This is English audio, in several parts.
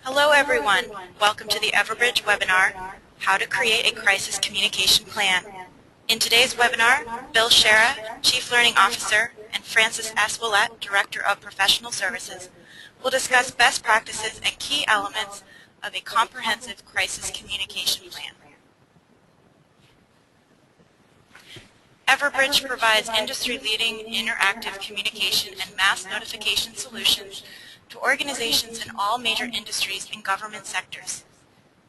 Hello everyone. Welcome to the Everbridge webinar, How to Create a Crisis Communication Plan. In today's webinar, Bill Shera, Chief Learning Officer, and Francis S. Willett, Director of Professional Services, will discuss best practices and key elements of a comprehensive crisis communication plan. Everbridge provides industry-leading interactive communication and mass notification solutions to organizations in all major industries and government sectors.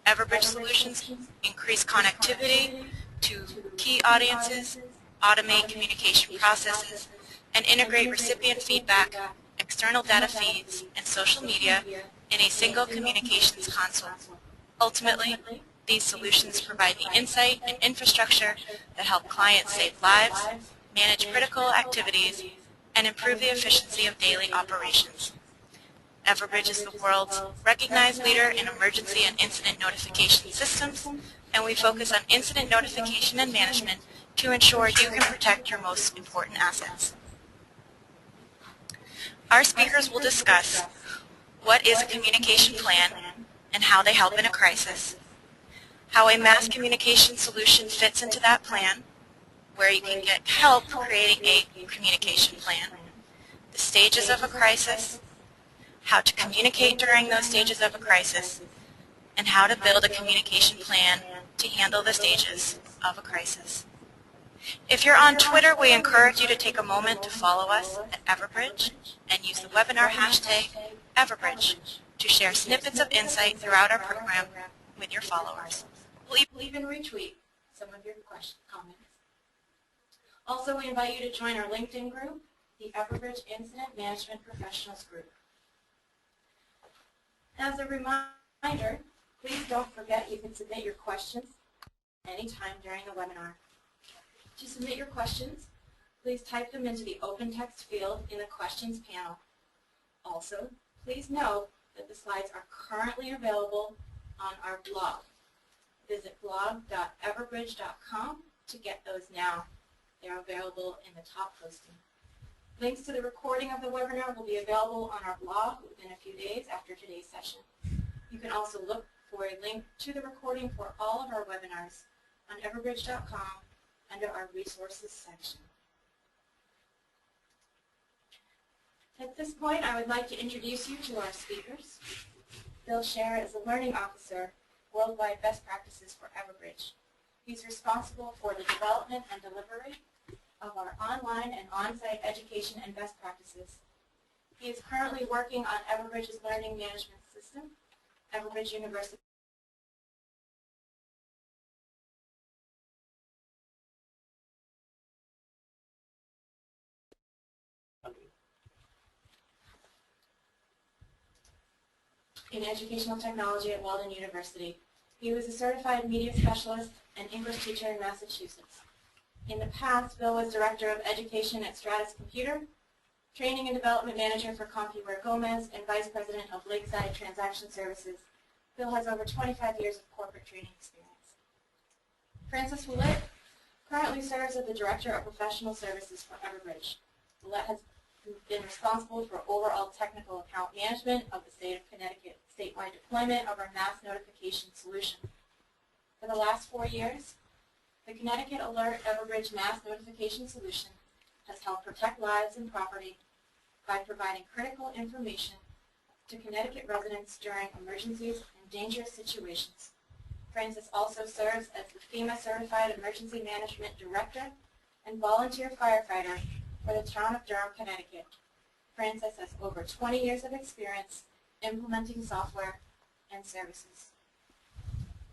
Everbridge solutions increase connectivity to key audiences, automate communication processes, and integrate recipient feedback, external data feeds, and social media in a single communications console. Ultimately, these solutions provide the insight and infrastructure that help clients save lives, manage critical activities, and improve the efficiency of daily operations. Everbridge is the world's recognized leader in emergency and incident notification systems, and we focus on incident notification and management to ensure you can protect your most important assets. Our speakers will discuss what is a communication plan and how they help in a crisis, how a mass communication solution fits into that plan, where you can get help creating a communication plan, the stages of a crisis, how to communicate during those stages of a crisis, and how to build a communication plan to handle the stages of a crisis. If you're on Twitter, we encourage you to take a moment to follow us at Everbridge and use the webinar hashtag Everbridge to share snippets of insight throughout our program with your followers. We'll even retweet some of your comments. Also, we invite you to join our LinkedIn group, the Everbridge Incident Management Professionals Group. As a reminder, please don't forget you can submit your questions anytime during the webinar. To submit your questions, please type them into the open text field in the questions panel. Also, please note that the slides are currently available on our blog. Visit blog.everbridge.com to get those now. They're available in the top posting. Links to the recording of the webinar will be available on our blog within a few days after today's session. You can also look for a link to the recording for all of our webinars on everbridge.com under our resources section. At this point, I would like to introduce you to our speakers. Bill Shera is a Learning Officer, Worldwide Best Practices for Everbridge. He's responsible for the development and delivery of our online and on-site education and best practices. He is currently working on Everbridge's learning management system, Everbridge University. In educational technology at Walden University. He was a certified media specialist and English teacher in Massachusetts. In the past, Bill was Director of Education at Stratus Computer, Training and Development Manager for CompuWare Gomez, and Vice President of Lakeside Transaction Services. Bill has over 25 years of corporate training experience. Francis Willett currently serves as the Director of Professional Services for Everbridge. Willett has been responsible for overall technical account management of the state of Connecticut statewide deployment of our mass notification solution. For the last 4 years, the Connecticut Alert Everbridge Mass Notification Solution has helped protect lives and property by providing critical information to Connecticut residents during emergencies and dangerous situations. Francis also serves as the FEMA Certified Emergency Management Director and volunteer firefighter for the town of Durham, Connecticut. Francis has over 20 years of experience implementing software and services.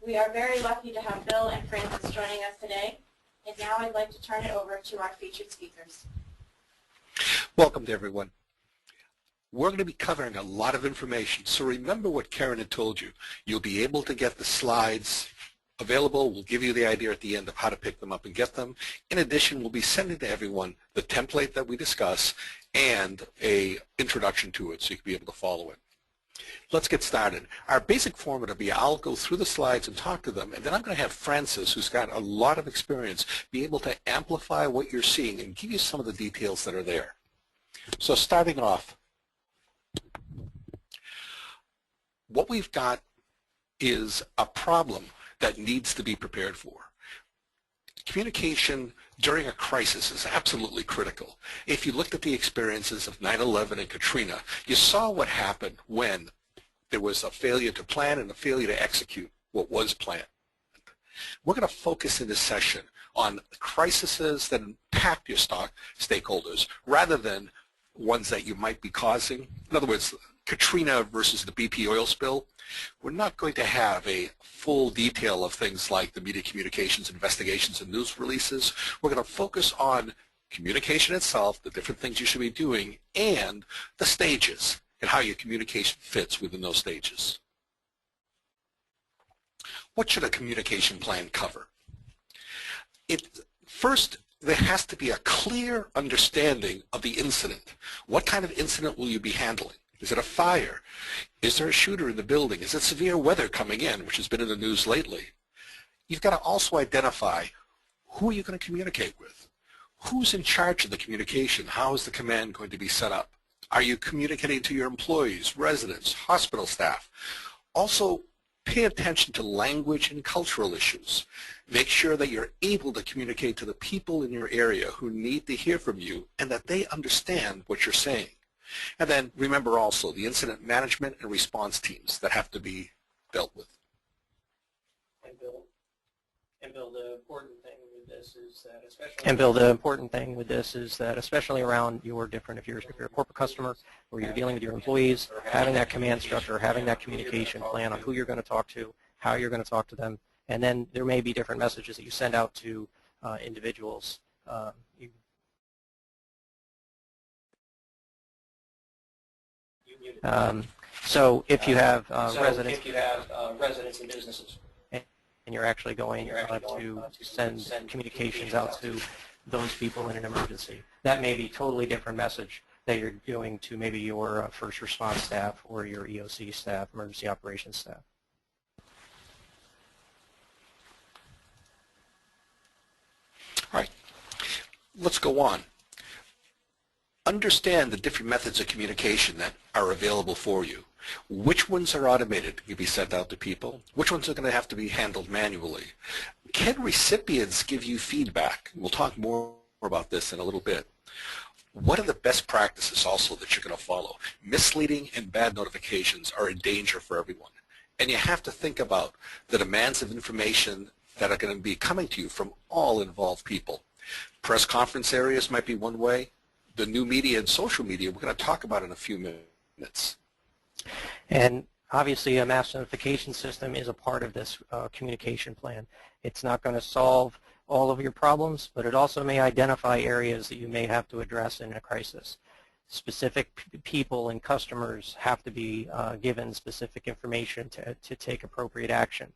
We are very lucky to have Bill and Francis joining us today, and now I'd like to turn it over to our featured speakers. Welcome to everyone. We're going to be covering a lot of information, so remember what Karen had told you. You'll be able to get the slides available. We'll give you the idea at the end of how to pick them up and get them. In addition, we'll be sending to everyone the template that we discuss and an introduction to it so you can be able to follow it. Let's get started. Our basic format will be I'll go through the slides and talk to them, and then I'm going to have Francis, who's got a lot of experience, be able to amplify what you're seeing and give you some of the details that are there. So starting off, what we've got is a problem that needs to be prepared for. Communication during a crisis is absolutely critical. If you looked at the experiences of 9/11 and Katrina, you saw what happened when there was a failure to plan and a failure to execute what was planned. We're going to focus in this session on crises that impact your stakeholders rather than ones that you might be causing. In other words, Katrina versus the BP oil spill. We're not going to have a full detail of things like the media communications, investigations, and news releases. We're going to focus on communication itself, the different things you should be doing, and the stages and how your communication fits within those stages. What should a communication plan cover? First, there has to be a clear understanding of the incident. What kind of incident will you be handling? Is it a fire? Is there a shooter in the building? Is it severe weather coming in, which has been in the news lately? You've got to also identify who are you going to communicate with? Who's in charge of the communication? How is the command going to be set up? Are you communicating to your employees, residents, hospital staff? Also, pay attention to language and cultural issues. Make sure that you're able to communicate to the people in your area who need to hear from you and that they understand what you're saying. And then remember also the incident management and response teams that have to be dealt with. And Bill, the important thing with this is that especially around your different, if you're a corporate customer or you're dealing with your employees, having that command structure, having that communication plan on who you're going to talk to, how you're going to talk to them, and then there may be different messages that you send out to individuals. So if you have residents and businesses, and you're actually going to send communications out to those people in an emergency, that may be a totally different message that you're doing to maybe your first response staff or your EOC staff, emergency operations staff. All right, let's go on. Understand the different methods of communication that are available for you. Which ones are automated to be sent out to people? Which ones are going to have to be handled manually? Can recipients give you feedback? We'll talk more about this in a little bit. What are the best practices also that you're going to follow? Misleading and bad notifications are a danger for everyone. And you have to think about the demands of information that are going to be coming to you from all involved people. Press conference areas might be one way. The new media and social media we're going to talk about in a few minutes. And obviously a mass notification system is a part of this communication plan. It's not going to solve all of your problems, but it also may identify areas that you may have to address in a crisis. Specific people and customers have to be given specific information to take appropriate action.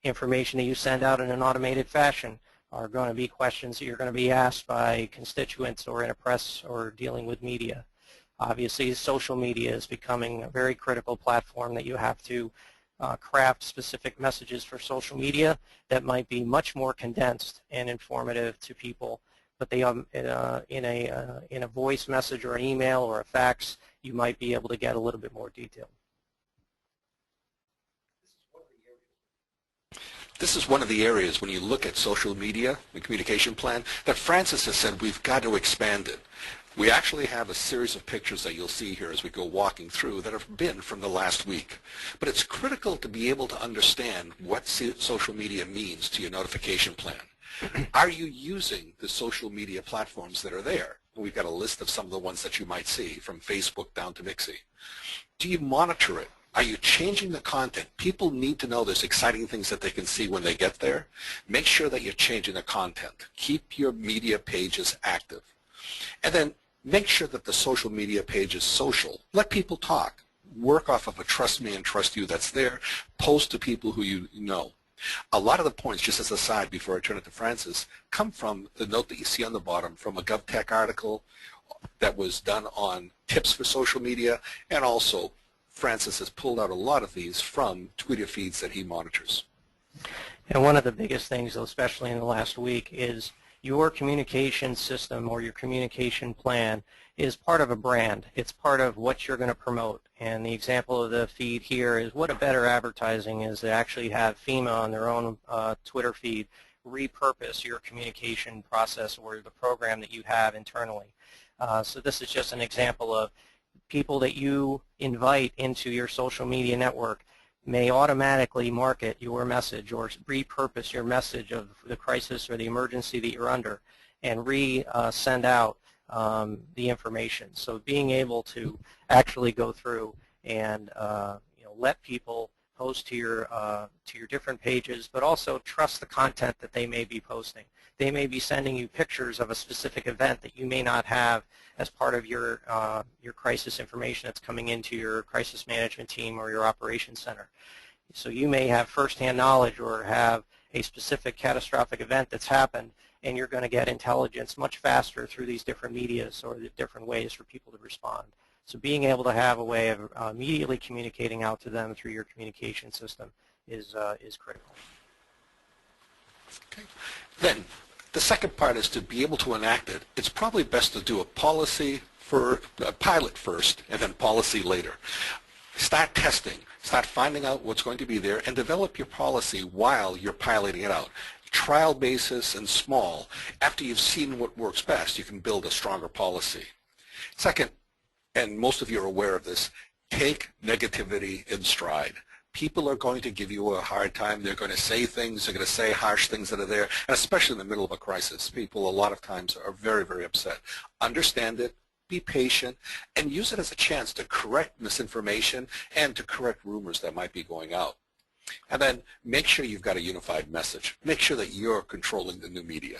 Information that you send out in an automated fashion are going to be questions that you're going to be asked by constituents or in a press or dealing with media. Obviously, social media is becoming a very critical platform that you have to craft specific messages for social media that might be much more condensed and informative to people, but they in a voice message or an email or a fax, you might be able to get a little bit more detail. This is one of the areas when you look at social media, the communication plan, that Francis has said we've got to expand it. We actually have a series of pictures that you'll see here as we go walking through that have been from the last week. But it's critical to be able to understand what social media means to your notification plan. Are you using the social media platforms that are there? We've got a list of some of the ones that you might see, from Facebook down to Mixi. Do you monitor it? Are you changing the content? People need to know there's exciting things that they can see when they get there. Make sure that you're changing the content. Keep your media pages active. And then make sure that the social media page is social. Let people talk. Work off of a trust me and trust you that's there. Post to people who you know. A lot of the points, just as a side before I turn it to Francis, come from the note that you see on the bottom from a GovTech article that was done on tips for social media, and also Francis has pulled out a lot of these from Twitter feeds that he monitors. And one of the biggest things, especially in the last week, is your communication system or your communication plan is part of a brand. It's part of what you're going to promote. And the example of the feed here is what a better advertising is to actually have FEMA on their own Twitter feed repurpose your communication process or the program that you have internally. So this is just an example of people that you invite into your social media network may automatically market your message or repurpose your message of the crisis or the emergency that you're under and send out the information. So being able to actually go through and let people post to your different pages, but also trust the content that they may be posting. They may be sending you pictures of a specific event that you may not have as part of your crisis information that's coming into your crisis management team or your operations center. So you may have firsthand knowledge or have a specific catastrophic event that's happened, and you're going to get intelligence much faster through these different medias or the different ways for people to respond. So being able to have a way of immediately communicating out to them through your communication system is critical. Okay. Then the second part is to be able to enact it. It's probably best to do a pilot first and then policy later. Start testing. Start finding out what's going to be there and develop your policy while you're piloting it out. Trial basis and small. After you've seen what works best, you can build a stronger policy. Second, and most of you are aware of this, take negativity in stride. People are going to give you a hard time. They're going to say things. They're going to say harsh things that are there, and especially in the middle of a crisis. People a lot of times are very, very upset. Understand it, be patient, and use it as a chance to correct misinformation and to correct rumors that might be going out. And then make sure you've got a unified message. Make sure that you're controlling the new media.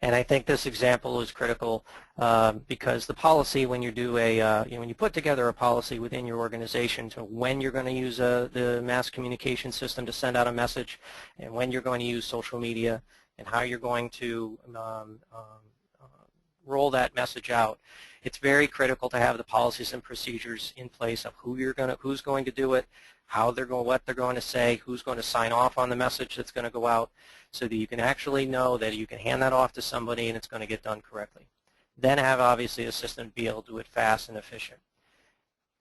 And I think this example is critical because the policy, when you do when you put together a policy within your organization to when you're going to use the mass communication system to send out a message, and when you're going to use social media, and how you're going to roll that message out, it's very critical to have the policies and procedures in place of who's going to do it, what they're going to say, who's going to sign off on the message that's going to go out, so that you can actually know that you can hand that off to somebody and it's going to get done correctly. Then have obviously a system to be able to do it fast and efficient.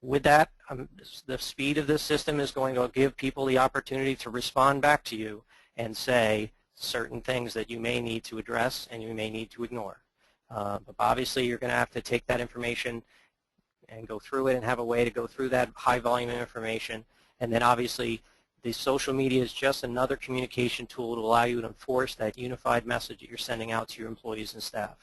With that, the speed of this system is going to give people the opportunity to respond back to you and say certain things that you may need to address and you may need to ignore. But obviously you're going to have to take that information and go through it and have a way to go through that high volume of information. And then obviously the social media is just another communication tool to allow you to enforce that unified message that you're sending out to your employees and staff.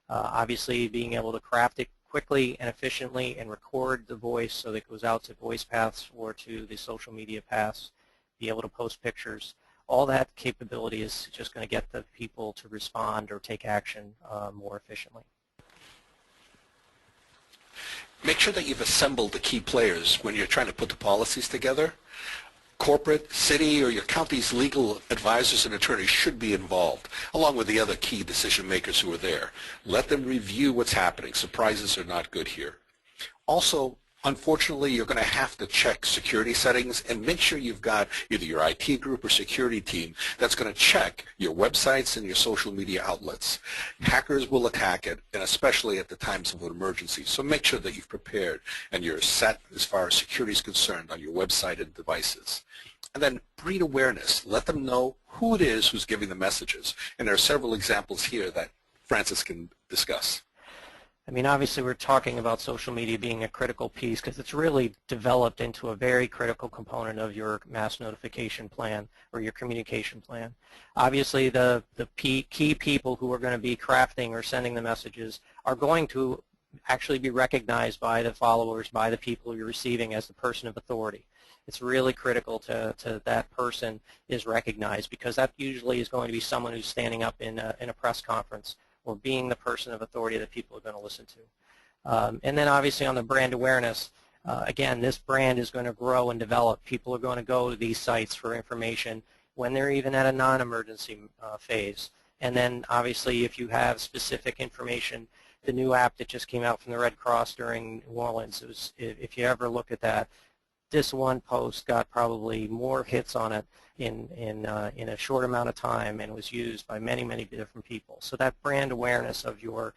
Obviously being able to craft it quickly and efficiently and record the voice so that it goes out to voice paths or to the social media paths, be able to post pictures. All that capability is just going to get the people to respond or take action more efficiently. Make sure that you've assembled the key players when you're trying to put the policies together. Corporate, city, or your county's legal advisors and attorneys should be involved, along with the other key decision makers who are there. Let them review what's happening. Surprises are not good here. Also, unfortunately, you're going to have to check security settings and make sure you've got either your IT group or security team that's going to check your websites and your social media outlets. Hackers will attack it, and especially at the times of an emergency. So make sure that you've prepared and you're set as far as security is concerned on your website and devices. And then breed awareness. Let them know who it is who's giving the messages. And there are several examples here that Francis can discuss. I mean, obviously we're talking about social media being a critical piece because it's really developed into a very critical component of your mass notification plan or your communication plan. Obviously the key people who are going to be crafting or sending the messages are going to actually be recognized by the followers, by the people you're receiving as the person of authority. It's really critical to that person is recognized because that usually is going to be someone who's standing up in a press conference or being the person of authority that people are going to listen to. And then obviously on the brand awareness, again, this brand is going to grow and develop. People are going to go to these sites for information when they're even at a non-emergency phase. And then obviously if you have specific information, the new app that just came out from the Red Cross during New Orleans, if you ever look at that, this one post got probably more hits on it in a short amount of time and was used by many, many different people. So that brand awareness of your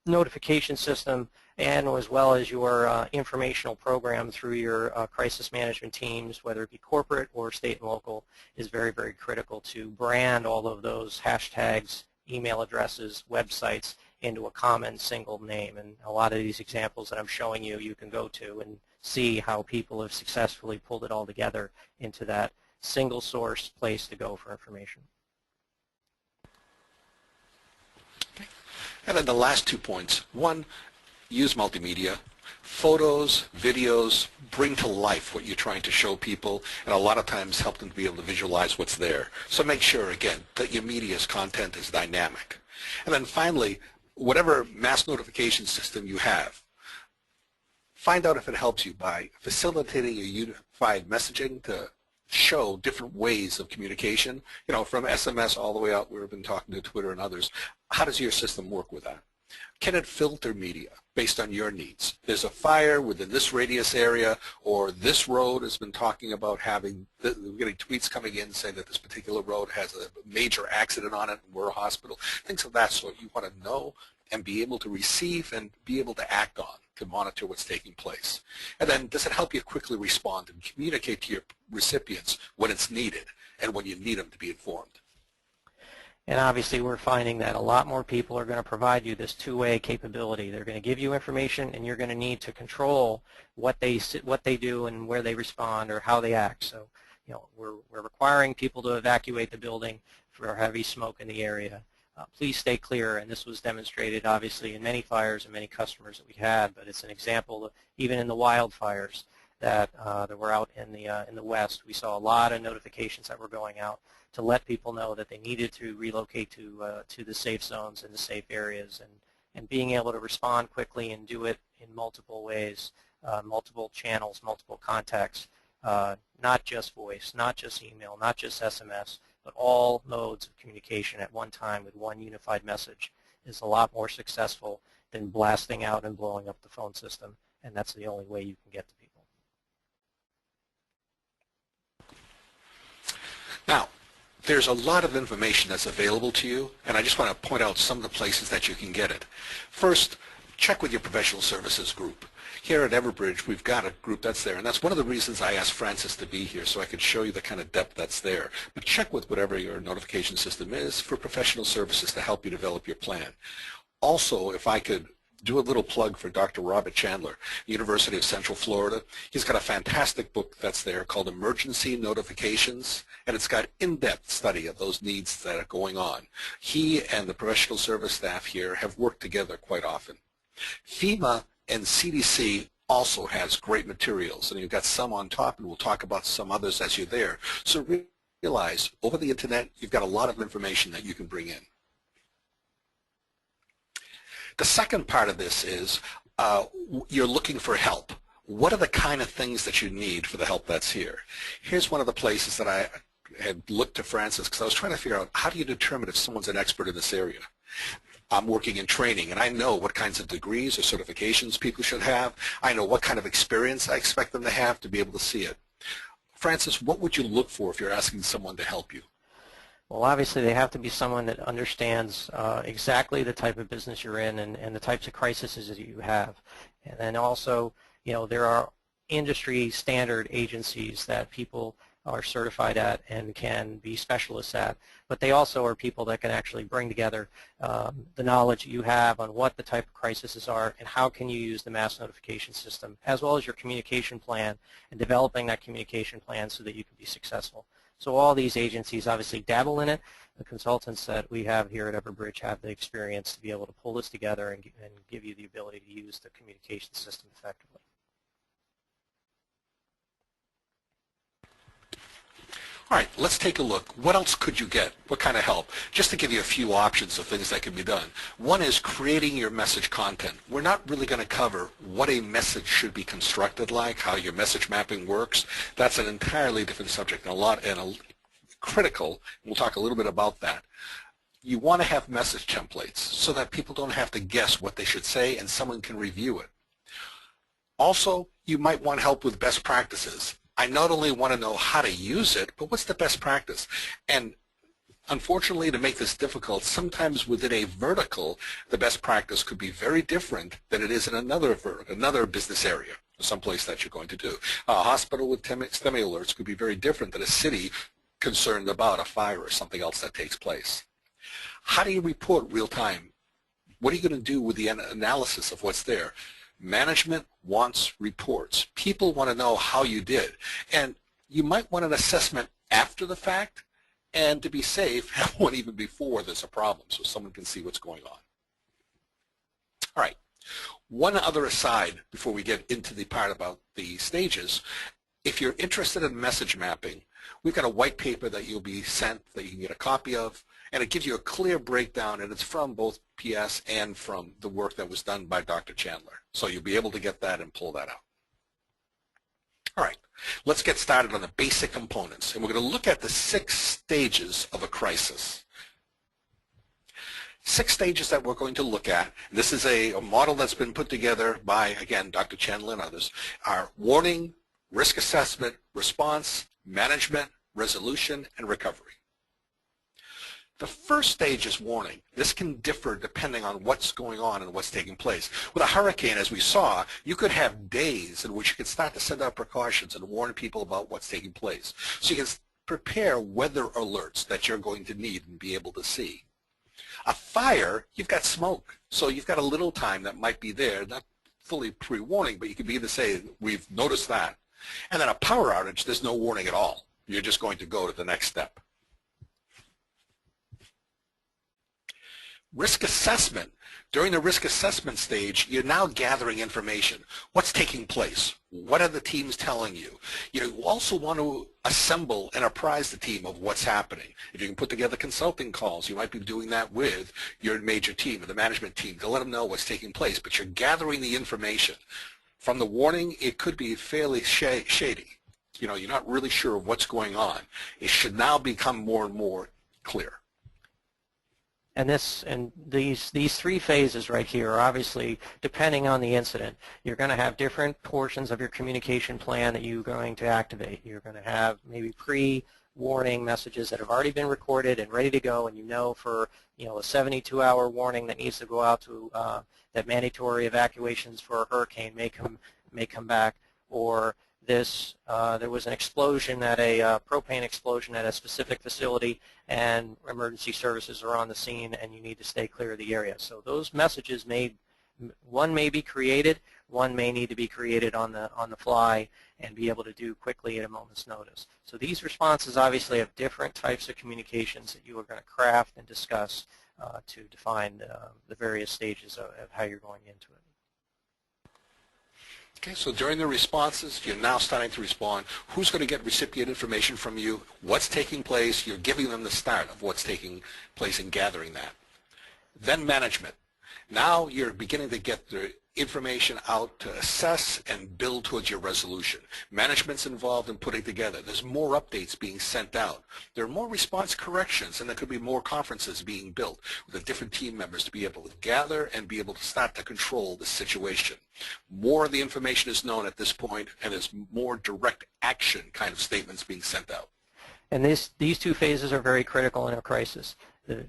notification system and as well as your informational program through your crisis management teams, whether it be corporate or state and local, is very, very critical to brand all of those hashtags, email addresses, websites into a common single name. And a lot of these examples that I'm showing you, you can go to and see how people have successfully pulled it all together into that single source place to go for information. And then the last 2 points. One, use multimedia. Photos, videos, bring to life what you're trying to show people, and a lot of times help them to be able to visualize what's there. So make sure, again, that your media's content is dynamic. And then finally, whatever mass notification system you have, find out if it helps you by facilitating a unified messaging to show different ways of communication, you know, from SMS all the way out. We've been talking to Twitter and others. How does your system work with that? Can it filter media based on your needs? There's a fire within this radius area, or this road has been talking about having, we're getting tweets coming in saying that this particular road has a major accident on it and we're a hospital. Things of that sort you want to know and be able to receive and be able to act on to monitor what's taking place. And then does it help you quickly respond and communicate to your recipients when it's needed and when you need them to be informed? And obviously we're finding that a lot more people are going to provide you this two-way capability. They're going to give you information and you're going to need to control what they do and where they respond or how they act. So, you know, we're requiring people to evacuate the building for heavy smoke in the area. Please stay clear, and this was demonstrated obviously in many fires and many customers that we had, but it's an example of, even in the wildfires that were out in the West, we saw a lot of notifications that were going out to let people know that they needed to relocate to the safe zones and the safe areas, and being able to respond quickly and do it in multiple ways, multiple channels, multiple contexts, not just voice, not just email, not just SMS, but all modes of communication at one time with one unified message is a lot more successful than blasting out and blowing up the phone system, and that's the only way you can get to people. Now, there's a lot of information that's available to you, and I just want to point out some of the places that you can get it. First, check with your professional services group. Here at Everbridge, we've got a group that's there, and that's one of the reasons I asked Francis to be here, so I could show you the kind of depth that's there. But check with whatever your notification system is for professional services to help you develop your plan. Also, if I could do a little plug for Dr. Robert Chandler, University of Central Florida. He's got a fantastic book that's there called Emergency Notifications, and it's got in-depth study of those needs that are going on. He and the professional service staff here have worked together quite often. FEMA and CDC also has great materials, and you've got some on top, and we'll talk about some others as you're there. So realize, over the internet, you've got a lot of information that you can bring in. The second part of this is you're looking for help. What are the kind of things that you need for the help that's here? Here's one of the places that I had looked to Francis because I was trying to figure out how do you determine if someone's an expert in this area. I'm working in training, and I know what kinds of degrees or certifications people should have. I know what kind of experience I expect them to have to be able to see it. Francis, what would you look for if you're asking someone to help you? Well, obviously they have to be someone that understands exactly the type of business you're in and the types of crises that you have. And then also, you know, there are industry standard agencies that people are certified at and can be specialists at, but they also are people that can actually bring together the knowledge you have on what the type of crises are and how can you use the mass notification system, as well as your communication plan and developing that communication plan so that you can be successful. So all these agencies obviously dabble in it. The consultants that we have here at Everbridge have the experience to be able to pull this together and give you the ability to use the communication system effectively. All right, let's take a look. What else could you get? What kind of help? Just to give you a few options of things that can be done. One is creating your message content. We're not really going to cover what a message should be constructed like, how your message mapping works. That's an entirely different subject and critical. We'll talk a little bit about that. You want to have message templates so that people don't have to guess what they should say and someone can review it. Also, you might want help with best practices. I not only want to know how to use it, but what's the best practice? And unfortunately, to make this difficult, sometimes within a vertical, the best practice could be very different than it is in another business area, someplace that you're going to do. A hospital with STEMI alerts could be very different than a city concerned about a fire or something else that takes place. How do you report real time? What are you going to do with the analysis of what's there? Management wants reports. People want to know how you did. And you might want an assessment after the fact, and to be safe, have one even before there's a problem so someone can see what's going on. All right. One other aside before we get into the part about the stages. If you're interested in message mapping, we've got a white paper that you'll be sent that you can get a copy of, and it gives you a clear breakdown, and it's from both PS and from the work that was done by Dr. Chandler. So you'll be able to get that and pull that out. All right, let's get started on the basic components, and we're going to look at the 6 stages of a crisis. 6 stages that we're going to look at. This is a model that's been put together by, again, Dr. Chandler and others, are warning, risk assessment, response, management, resolution, and recovery. The first stage is warning. This can differ depending on what's going on and what's taking place. With a hurricane, as we saw, you could have days in which you could start to send out precautions and warn people about what's taking place. So you can prepare weather alerts that you're going to need and be able to see. A fire, you've got smoke. So you've got a little time that might be there, not fully pre-warning, but you could either say, we've noticed that. And then a power outage, there's no warning at all. You're just going to go to the next step. Risk assessment. During the risk assessment stage, you're now gathering information. What's taking place? What are the teams telling you? You also want to assemble and apprise the team of what's happening. If you can put together consulting calls, you might be doing that with your major team or the management team to let them know what's taking place, but you're gathering the information. From the warning, it could be fairly shady. You're not really sure of what's going on. It should now become more and more clear. And these 3 phases right here are obviously, depending on the incident, you're going to have different portions of your communication plan that you're going to activate. You're going to have maybe pre-warning messages that have already been recorded and ready to go, and for a 72-hour warning that needs to go out to that mandatory evacuations for a hurricane may come back, or there was an explosion at a propane explosion at a specific facility, and emergency services are on the scene, and you need to stay clear of the area. So those messages one may be created, one may need to be created on the fly and be able to do quickly at a moment's notice. So these responses obviously have different types of communications that you are going to craft and discuss to define the various stages of how you're going into it. Okay, so during the responses, you're now starting to respond. Who's going to get recipient information from you? What's taking place? You're giving them the start of what's taking place and gathering that. Then management. Now you're beginning to get the information out to assess and build towards your resolution. Management's involved in putting together. There's more updates being sent out. There are more response corrections, and there could be more conferences being built with the different team members to be able to gather and be able to start to control the situation. More of the information is known at this point, and there's more direct action kind of statements being sent out. And these 2 phases are very critical in a crisis.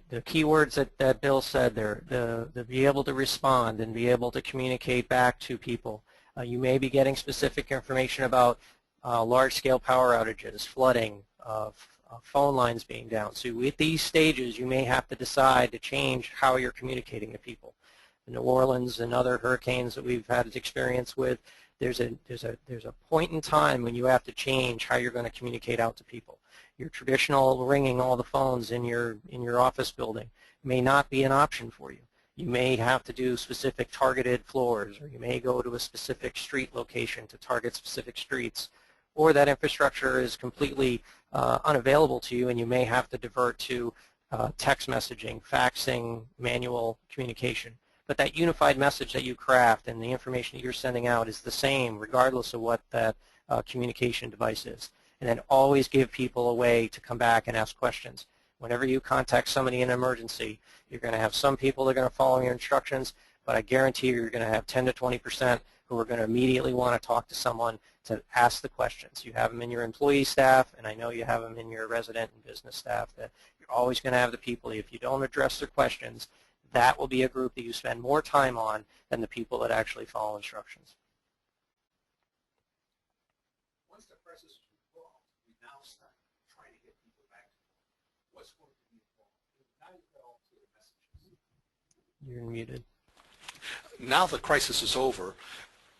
The key words that Bill said there, the be able to respond and be able to communicate back to people. You may be getting specific information about large-scale power outages, flooding, phone lines being down. So with these stages, you may have to decide to change how you're communicating to people. In New Orleans and other hurricanes that we've had experience with, there's a point in time when you have to change how you're going to communicate out to people. Your traditional ringing all the phones in your office building may not be an option for you. You may have to do specific targeted floors, or you may go to a specific street location to target specific streets, or that infrastructure is completely unavailable to you, and you may have to divert to text messaging, faxing, manual communication. But that unified message that you craft and the information that you're sending out is the same regardless of what that communication device is. And then always give people a way to come back and ask questions. Whenever you contact somebody in an emergency, you're going to have some people that are going to follow your instructions, but I guarantee you're going to have 10 to 20% who are going to immediately want to talk to someone to ask the questions. You have them in your employee staff, and I know you have them in your resident and business staff, that you're always going to have the people, if you don't address their questions, that will be a group that you spend more time on than the people that actually follow instructions. Once the crisis is resolved, we now start trying to get people back to what's going to be involved. Now you've got all clear messages. You're muted. Now the crisis is over,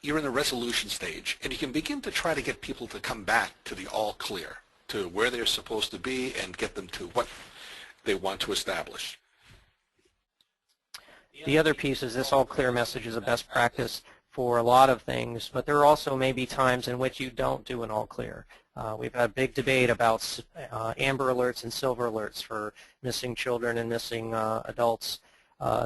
you're in the resolution stage, and you can begin to try to get people to come back to the all clear, to where they're supposed to be, and get them to what they want to establish. The other piece is this all clear message is a best practice for a lot of things, but there are also maybe times in which you don't do an all clear. We've had a big debate about amber alerts and silver alerts for missing children and missing adults.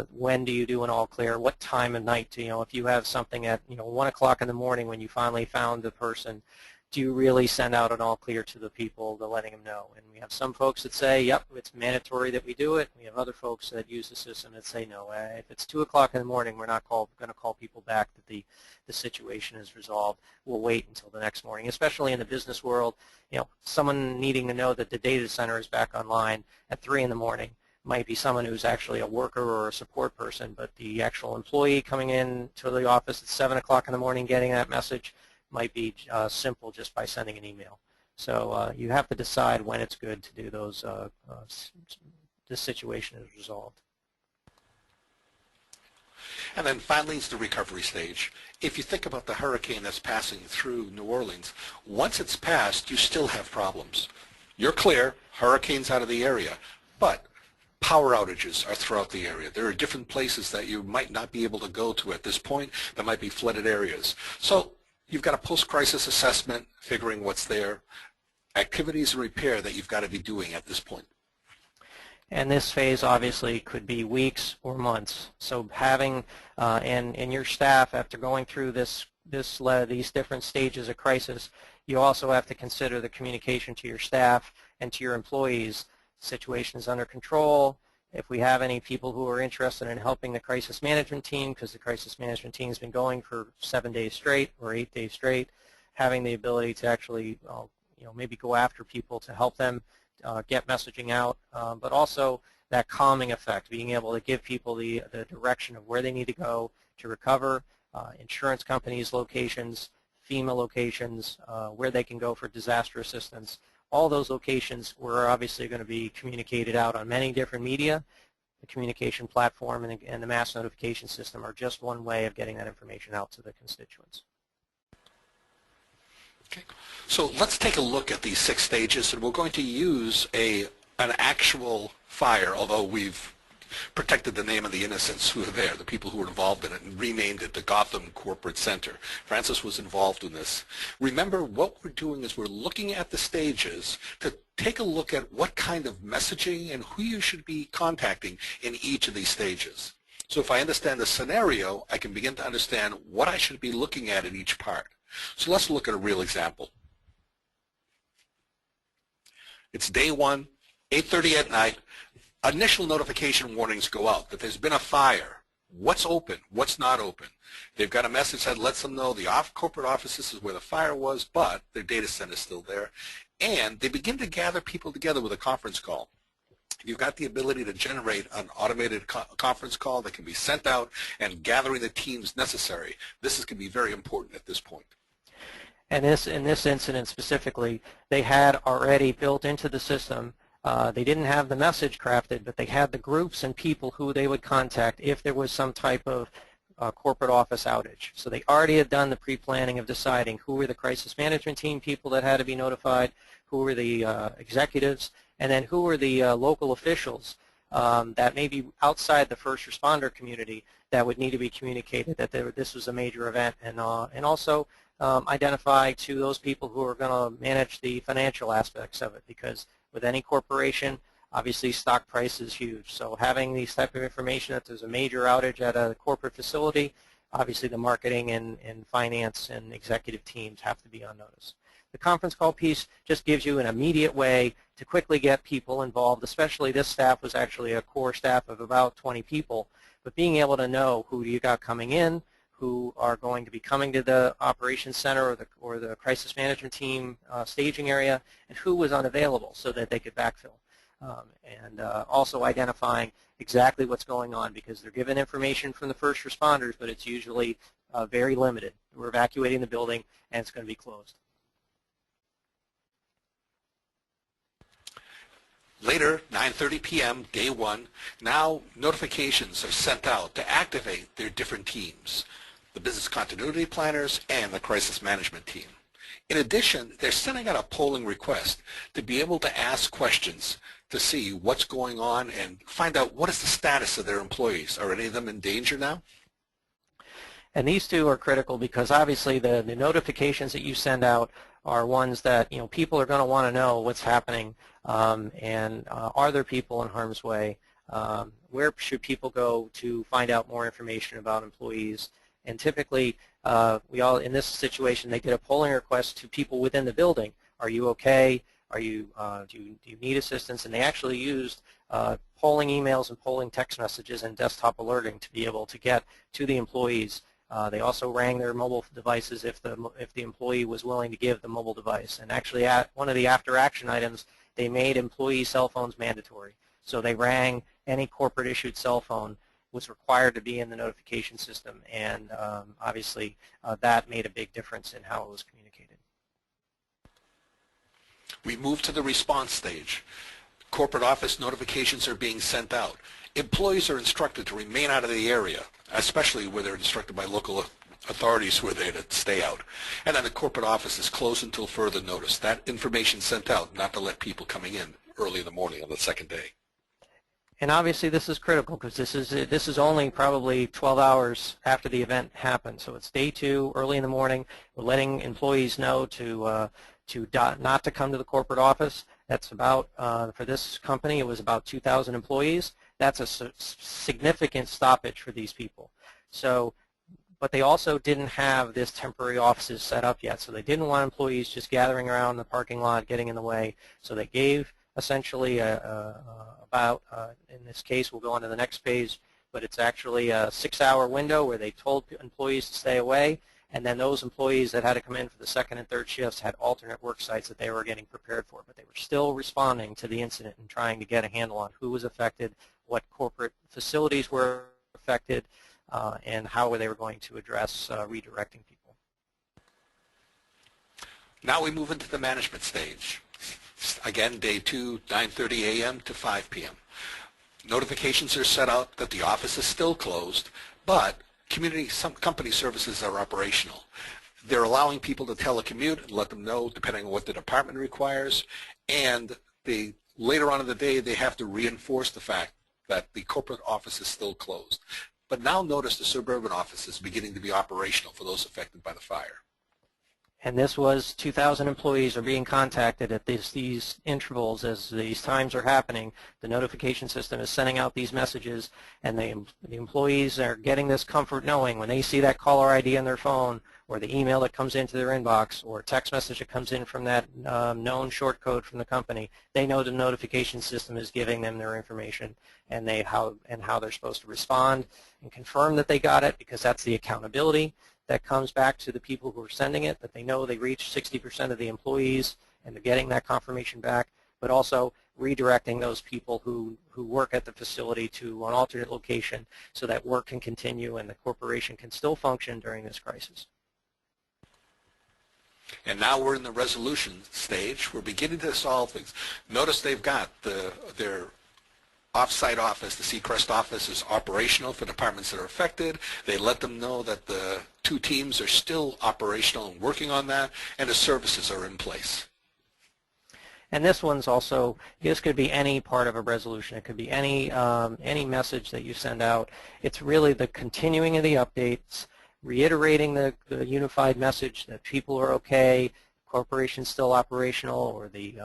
When do you do an all clear? What time of night do if you have something at 1 o'clock in the morning when you finally found the person, do you really send out an all clear to the people to letting them know? And we have some folks that say, yep, it's mandatory that we do it. We have other folks that use the system that say, no, if it's 2 o'clock in the morning, we're not going to call people back that the situation is resolved. We'll wait until the next morning, especially in the business world. Someone needing to know that the data center is back online at 3 in the morning might be someone who's actually a worker or a support person, but the actual employee coming in to the office at 7 o'clock in the morning getting that message might be simple just by sending an email. So you have to decide when it's good to do those, this situation is resolved. And then finally it's the recovery stage. If you think about the hurricane that's passing through New Orleans, once it's passed, you still have problems. You're clear, hurricane's out of the area, but power outages are throughout the area. There are different places that you might not be able to go to at this point that might be flooded areas. So you've got a post-crisis assessment, figuring what's there, activities and repair that you've got to be doing at this point. And this phase obviously could be weeks or months. So having and your staff, after going through these different stages of crisis, you also have to consider the communication to your staff and to your employees. Situation is under control. If we have any people who are interested in helping the crisis management team, because the crisis management team has been going for 7 days straight or 8 days straight, having the ability to actually maybe go after people to help them get messaging out, but also that calming effect, being able to give people the direction of where they need to go to recover, insurance companies' locations, FEMA locations, where they can go for disaster assistance. All those locations were obviously going to be communicated out on many different media. The communication platform and the mass notification system are just one way of getting that information out to the constituents. Okay. So let's take a look at these 6 stages, and we're going to use an actual fire, although we've protected the name of the innocents who are there, the people who were involved in it, and renamed it the Gotham Corporate Center. Francis was involved in this. Remember, what we're doing is we're looking at the stages to take a look at what kind of messaging and who you should be contacting in each of these stages. So if I understand the scenario, I can begin to understand what I should be looking at in each part. So let's look at a real example. It's day 1, 8:30 at night. Initial notification warnings go out that there's been a fire. What's open? What's not open? They've got a message that lets them know the corporate offices is where the fire was, but their data center is still there. And they begin to gather people together with a conference call. You've got the ability to generate an automated conference call that can be sent out and gathering the teams necessary. This is going to be very important at this point. And in this incident specifically, they had already built into the system. They didn't have the message crafted, but they had the groups and people who they would contact if there was some type of corporate office outage. So they already had done the pre-planning of deciding who were the crisis management team people that had to be notified, who were the executives, and then who were the local officials that may be outside the first responder community that would need to be communicated that this was a major event, and also identify to those people who are going to manage the financial aspects of it, because with any corporation, obviously stock price is huge. So having these type of information that there's a major outage at a corporate facility, obviously the marketing and finance and executive teams have to be on notice. The conference call piece just gives you an immediate way to quickly get people involved, especially this staff was actually a core staff of about 20 people, but being able to know who you got coming in, who are going to be coming to the operations center or the crisis management team staging area, and who was unavailable so that they could backfill. And also identifying exactly what's going on, because they're given information from the first responders, but it's usually very limited. We're evacuating the building and it's going to be closed. Later, 9:30 p.m., day one, now notifications are sent out to activate their different teams, the business continuity planners and the crisis management team. In addition, they're sending out a polling request to be able to ask questions to see what's going on and find out what is the status of their employees. Are any of them in danger now? And these two are critical because obviously the notifications that you send out are ones that people are going to want to know what's happening, and are there people in harm's way? Where should people go to find out more information about employees? And typically, in this situation, they get a polling request to people within the building. Are you okay? Do you need assistance? And they actually used polling emails and polling text messages and desktop alerting to be able to get to the employees. They also rang their mobile devices if the employee was willing to give the mobile device. And actually, one of the after-action items, they made employee cell phones mandatory. So they rang any corporate-issued cell phone was required to be in the notification system, and obviously that made a big difference in how it was communicated. We move to the response stage. Corporate office notifications are being sent out. Employees are instructed to remain out of the area, especially where they're instructed by local authorities who are there to stay out. And then the corporate office is closed until further notice. That information sent out not to let people coming in early in the morning on the second day. And obviously this is critical because this is only probably 12 hours after the event happened. So it's day two, early in the morning. We're letting employees know not to come to the corporate office. That's about, for this company, it was about 2,000 employees. That's a significant stoppage for these people. So, but they also didn't have this temporary offices set up yet. So they didn't want employees just gathering around the parking lot, getting in the way. So they gave essentially in this case, we'll go on to the next page, but it's actually a 6-hour window where they told employees to stay away, and then those employees that had to come in for the second and third shifts had alternate work sites that they were getting prepared for, but they were still responding to the incident and trying to get a handle on who was affected, what corporate facilities were affected, and how they were going to address redirecting people. Now we move into the management stage. Again, day two, 9:30 a.m. to 5 p.m. Notifications are set out that the office is still closed, but some company services are operational. They're allowing people to telecommute and let them know depending on what the department requires, and later on in the day they have to reinforce the fact that the corporate office is still closed. But now notice the suburban office is beginning to be operational for those affected by the fire. And this was 2,000 employees are being contacted at these intervals as these times are happening. The notification system is sending out these messages, and the employees are getting this comfort knowing when they see that caller ID on their phone, or the email that comes into their inbox, or a text message that comes in from that known short code from the company, they know the notification system is giving them their information and how they're supposed to respond and confirm that they got it, because that's the accountability that comes back to the people who are sending it, that they know they reached 60% of the employees and they're getting that confirmation back, but also redirecting those people who work at the facility to an alternate location so that work can continue and the corporation can still function during this crisis. And now we're in the resolution stage. We're beginning to solve things. Notice they've got their off-site office, the Seacrest office, is operational for departments that are affected. They let them know that the two teams are still operational and working on that, and the services are in place. And this one's also, this could be any part of a resolution. It could be any message that you send out. It's really the continuing of the updates, reiterating the unified message that people are okay, corporation's still operational, or the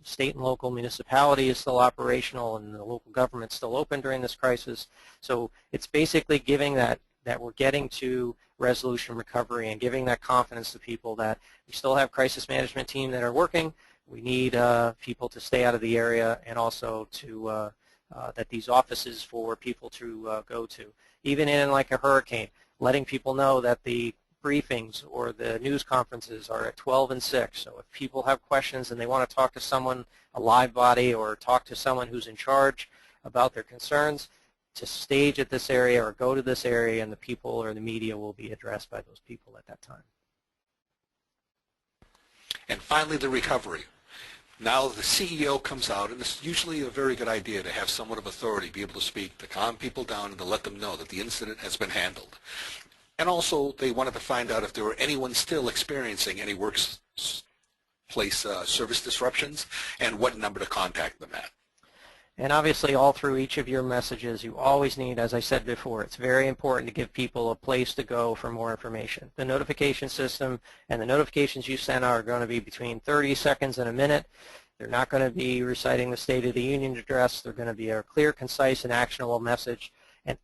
state and local municipality is still operational, and the local government's still open during this crisis. So it's basically giving that we're getting to resolution recovery and giving that confidence to people that we still have crisis management team that are working. We need people to stay out of the area, and also to that these offices for people to go to. Even in like a hurricane, letting people know that the briefings or the news conferences are at 12 and 6. So if people have questions and they want to talk to someone, a live body, or talk to someone who's in charge about their concerns, to stage at this area or go to this area, and the people or the media will be addressed by those people at that time. And finally, the recovery. Now the CEO comes out, and it's usually a very good idea to have someone of authority be able to speak, to calm people down and to let them know that the incident has been handled. And also, they wanted to find out if there were anyone still experiencing any workplace service disruptions and what number to contact them at. And obviously, all through each of your messages, you always need, as I said before, it's very important to give people a place to go for more information. The notification system and the notifications you send are going to be between 30 seconds and a minute. They're not going to be reciting the State of the Union address. They're going to be a clear, concise, and actionable message. And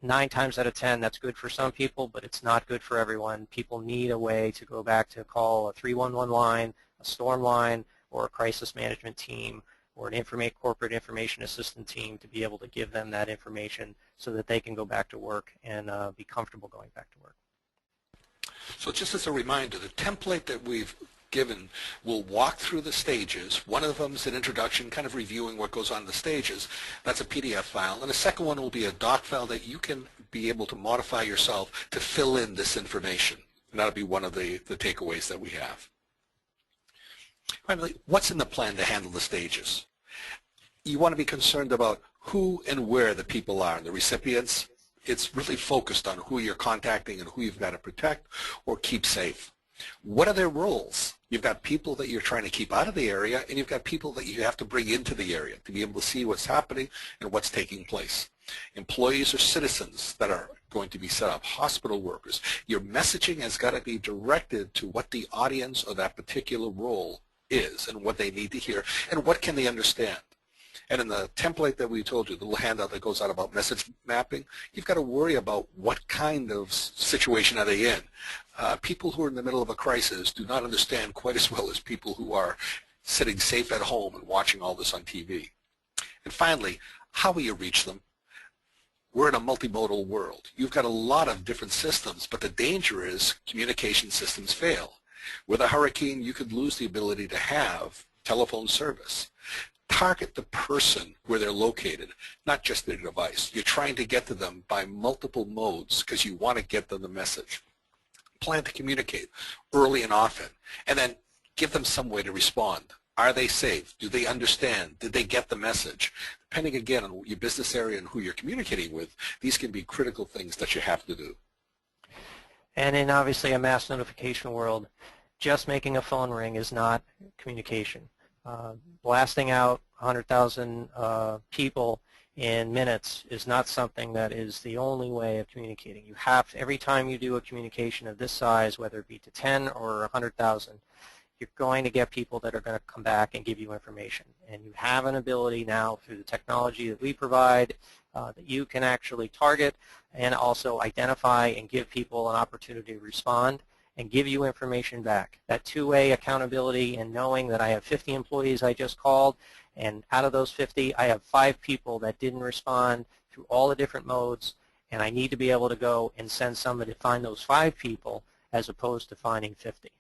9 times out of 10, that's good for some people, but it's not good for everyone. People need a way to go back to call a 311 line, a storm line, or a crisis management team, or an corporate information assistant team to be able to give them that information so that they can go back to work and be comfortable going back to work. So just as a reminder, the template that we've given will walk through the stages. One of them is an introduction, kind of reviewing what goes on in the stages. That's a PDF file. And the second one will be a doc file that you can be able to modify yourself to fill in this information. And that'll be one of the takeaways that we have. Finally, what's in the plan to handle the stages? You want to be concerned about who and where the people are, the recipients. It's really focused on who you're contacting and who you've got to protect or keep safe. What are their roles? You've got people that you're trying to keep out of the area, and you've got people that you have to bring into the area to be able to see what's happening and what's taking place. Employees or citizens that are going to be set up, hospital workers. Your messaging has got to be directed to what the audience of that particular role is and what they need to hear and what can they understand. And in the template that we told you, the little handout that goes out about message mapping, you've got to worry about what kind of situation are they in. People who are in the middle of a crisis do not understand quite as well as people who are sitting safe at home and watching all this on TV. And finally, how will you reach them? We're in a multimodal world. You've got a lot of different systems, but the danger is communication systems fail. With a hurricane, you could lose the ability to have telephone service. Target the person where they're located, not just their device. You're trying to get to them by multiple modes because you want to get them the message. Plan to communicate early and often, and then give them some way to respond. Are they safe? Do they understand? Did they get the message? Depending again on your business area and who you're communicating with, these can be critical things that you have to do. And in obviously a mass notification world, just making a phone ring is not communication. Blasting out 100,000 people in minutes is not something that is the only way of communicating. You have to, every time you do a communication of this size, whether it be to 10 or 100,000, you're going to get people that are going to come back and give you information. And you have an ability now through the technology that we provide that you can actually target and also identify and give people an opportunity to respond and give you information back. That two-way accountability and knowing that I have 50 employees I just called, and out of those 50, I have 5 people that didn't respond through all the different modes, and I need to be able to go and send somebody to find those 5 people as opposed to finding 50.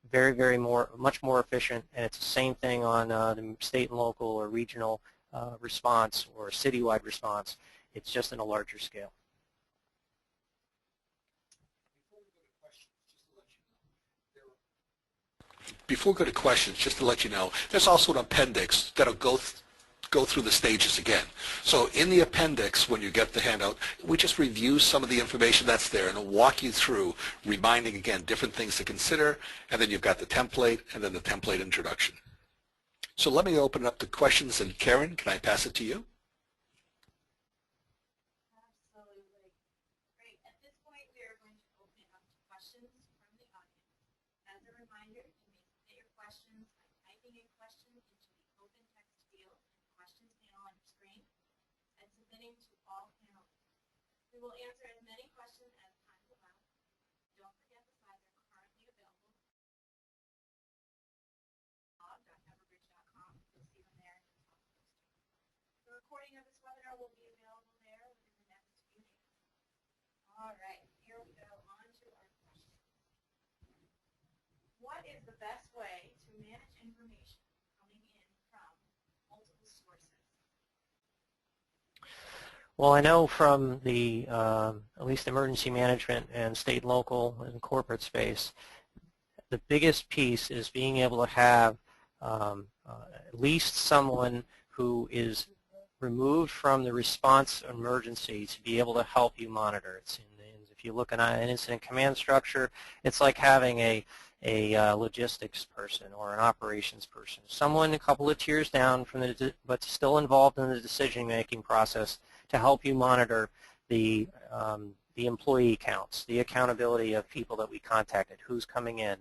Very, much more efficient, and it's the same thing on the state and local or regional response or citywide response. It's just in a larger scale. Before we go to questions, just to let you know, there's also an appendix that'll go through the stages again. So in the appendix, when you get the handout, we just review some of the information that's there and it'll walk you through, reminding again different things to consider, and then you've got the template and then the template introduction. So let me open up the questions, and Karen, can I pass it to you? Absolutely. Great. At this point, we are going to open it up to questions from the audience. As a reminder, you may submit your questions by typing in questions into the open text field in the questions panel on your screen and submitting to all panelists. We will answer as many questions as time allows. Don't forget the slides are currently available on blog.everbridge.com. You'll see them there in the top poster. The recording of this webinar will be available there within the next few days. All right, here we go. What is the best way to manage information coming in from multiple sources? Well, I know from the at least emergency management and state, local, and corporate space, the biggest piece is being able to have at least someone who is removed from the response emergency to be able to help you monitor it. If you look at an incident command structure, it's like having a logistics person or an operations person, someone a couple of tiers down from but still involved in the decision-making process to help you monitor the employee counts, the accountability of people that we contacted, who's coming in,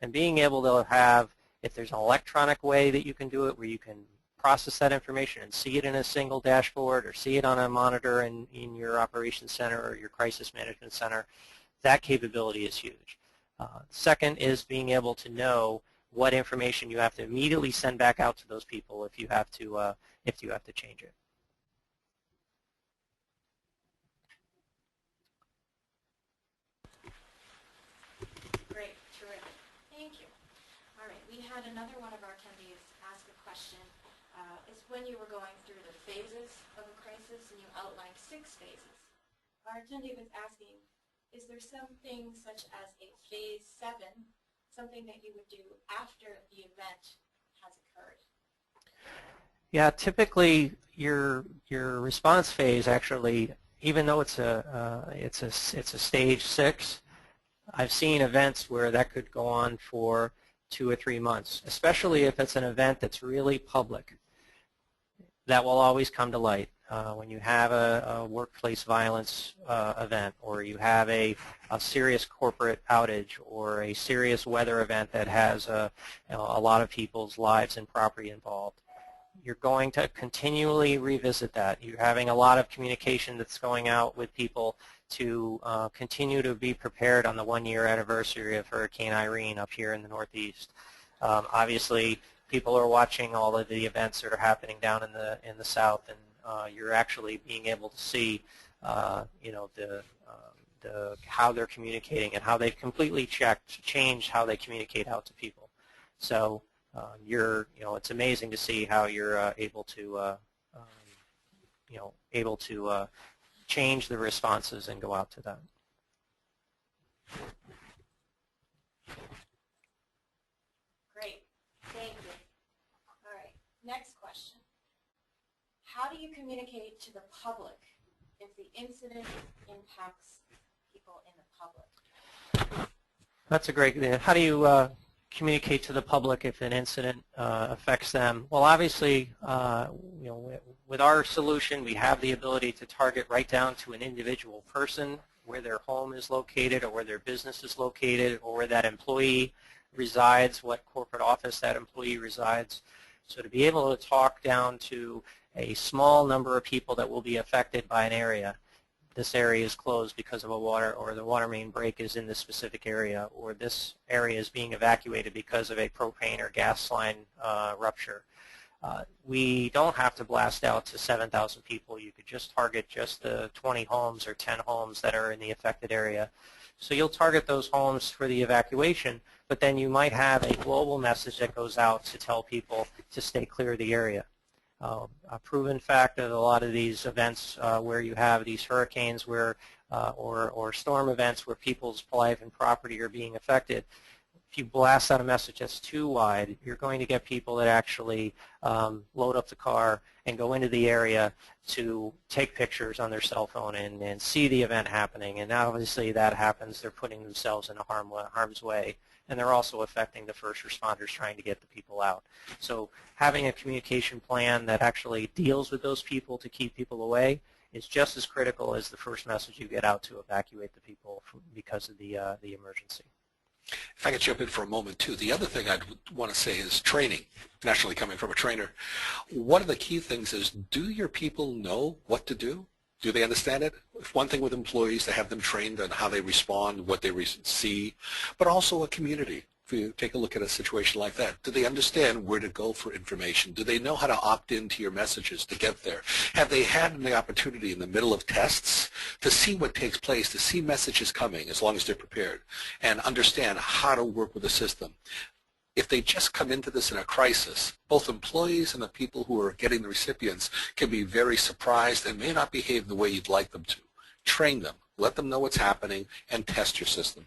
and being able to have, if there's an electronic way that you can do it where you can process that information and see it in a single dashboard or see it on a monitor in your operations center or your crisis management center, that capability is huge. Second is being able to know what information you have to immediately send back out to those people if you have to change it. Great, terrific. Thank you. All right, we had another one of our attendees ask a question. It's when you were going through the phases of a crisis and you outlined 6 phases. Our attendee was asking, is there something such as a phase 7, something that you would do after the event has occurred? Yeah, typically your response phase actually, even though it's a stage 6, I've seen events where that could go on for 2 or 3 months, especially if it's an event that's really public. That will always come to light. When you have a workplace violence event, or you have a serious corporate outage, or a serious weather event that has a lot of people's lives and property involved, you're going to continually revisit that. You're having a lot of communication that's going out with people to continue to be prepared on the 1-year anniversary of Hurricane Irene up here in the Northeast. Obviously, people are watching all of the events that are happening down in the South, and you're actually being able to see, how they're communicating and how they've completely changed how they communicate out to people. So it's amazing to see how you're able to change the responses and go out to them. Great, thank you. All right, next question. How do you communicate to the public if the incident impacts people in the public? That's a great thing. How do you communicate to the public if an incident affects them? Well, obviously, with our solution, we have the ability to target right down to an individual person, where their home is located or where their business is located or where that employee resides, what corporate office that employee resides. So to be able to talk down to a small number of people that will be affected by an area. This area is closed because of a water, or the water main break is in this specific area, or this area is being evacuated because of a propane or gas line rupture. We don't have to blast out to 7,000 people. You could just target just the 20 homes or 10 homes that are in the affected area. So you'll target those homes for the evacuation, but then you might have a global message that goes out to tell people to stay clear of the area. A proven fact of a lot of these events where you have these hurricanes where, or storm events where people's life and property are being affected, if you blast out a message that's too wide, you're going to get people that actually load up the car and go into the area to take pictures on their cell phone and see the event happening. And obviously that happens, they're putting themselves in harm's way. And they're also affecting the first responders trying to get the people out. So having a communication plan that actually deals with those people to keep people away is just as critical as the first message you get out to evacuate the people because of the emergency. If I could jump in for a moment too, the other thing I'd want to say is training, naturally coming from a trainer. One of the key things is, do your people know what to do? Do they understand it? One thing with employees, to have them trained on how they respond, what they see, but also a community. if you take a look at a situation like that, do they understand where to go for information? Do they know how to opt into your messages to get there? Have they had the opportunity in the middle of tests to see what takes place, to see messages coming as long as they're prepared, and understand how to work with the system? If they just come into this in a crisis, both employees and the people who are getting the recipients can be very surprised and may not behave the way you'd like them to. Train them, let them know what's happening, and test your system.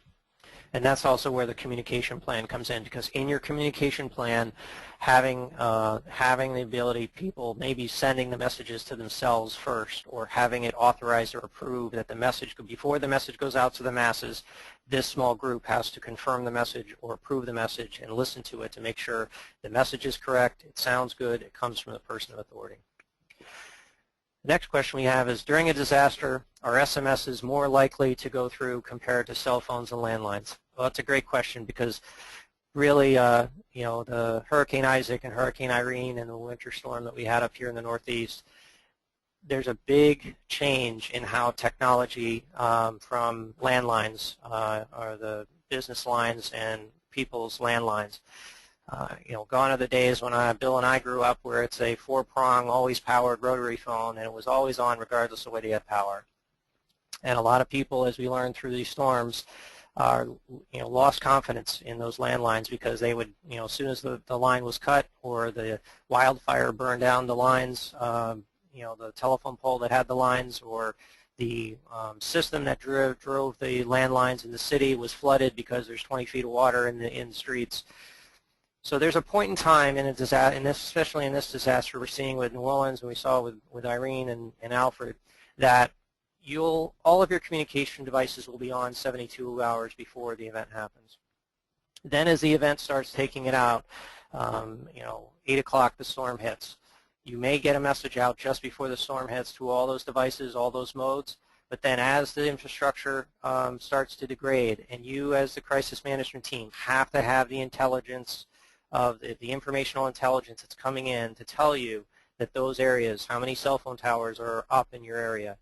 And that's also where the communication plan comes in, because in your communication plan, having the ability, people maybe sending the messages to themselves first, or having it authorized or approved that the message, before the message goes out to the masses, this small group has to confirm the message or approve the message and listen to it to make sure the message is correct, it sounds good, it comes from the person of authority. The next question we have is, during a disaster, are SMSs more likely to go through compared to cell phones and landlines? Well, that's a great question, because really, the Hurricane Isaac and Hurricane Irene and the winter storm that we had up here in the Northeast, there's a big change in how technology from landlines, or the business lines and people's landlines. Gone are the days when Bill and I grew up where it's a 4-prong, always powered rotary phone, and it was always on regardless of whether you had power. And a lot of people, as we learned through these storms, lost confidence in those landlines, because they would, as soon as the line was cut or the wildfire burned down the lines, the telephone pole that had the lines, or the system that drove the landlines in the city was flooded because there's 20 feet of water in the streets. So there's a point in time in a disaster, especially in this disaster we're seeing with New Orleans, and we saw with Irene and Alfred, that all of your communication devices will be on 72 hours before the event happens. Then as the event starts taking it out, 8 o'clock the storm hits. You may get a message out just before the storm hits to all those devices, all those modes, but then as the infrastructure starts to degrade, and you as the crisis management team have to have the intelligence of the informational intelligence that's coming in to tell you that those areas, how many cell phone towers are up in your area.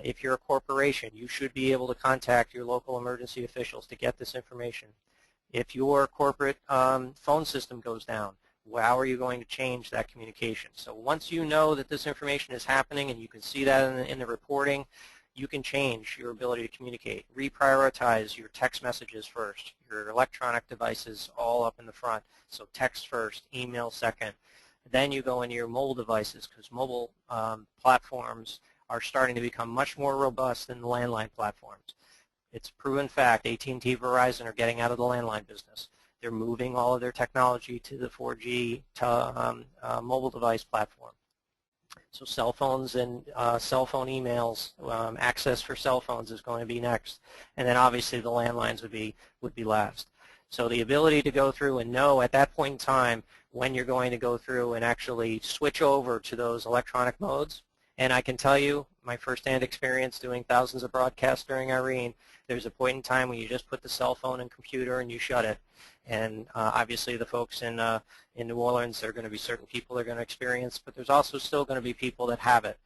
If you're a corporation, you should be able to contact your local emergency officials to get this information. If your corporate phone system goes down, how are you going to change that communication? So once you know that this information is happening and you can see that in the reporting, you can change your ability to communicate. Reprioritize your text messages first, your electronic devices all up in the front. So text first, email second. Then you go into your mobile devices, because mobile platforms are starting to become much more robust than the landline platforms. It's a proven fact. AT&T, Verizon are getting out of the landline business. They're moving all of their technology to the 4G mobile device platform. So cell phones and cell phone emails, access for cell phones is going to be next, and then obviously the landlines would be last. So the ability to go through and know at that point in time when you're going to go through and actually switch over to those electronic modes. And I can tell you, my first-hand experience doing thousands of broadcasts during Irene, there's a point in time when you just put the cell phone and computer and you shut it. And obviously the folks in New Orleans, there are going to be certain people that are going to experience, but there's also still going to be people that have it.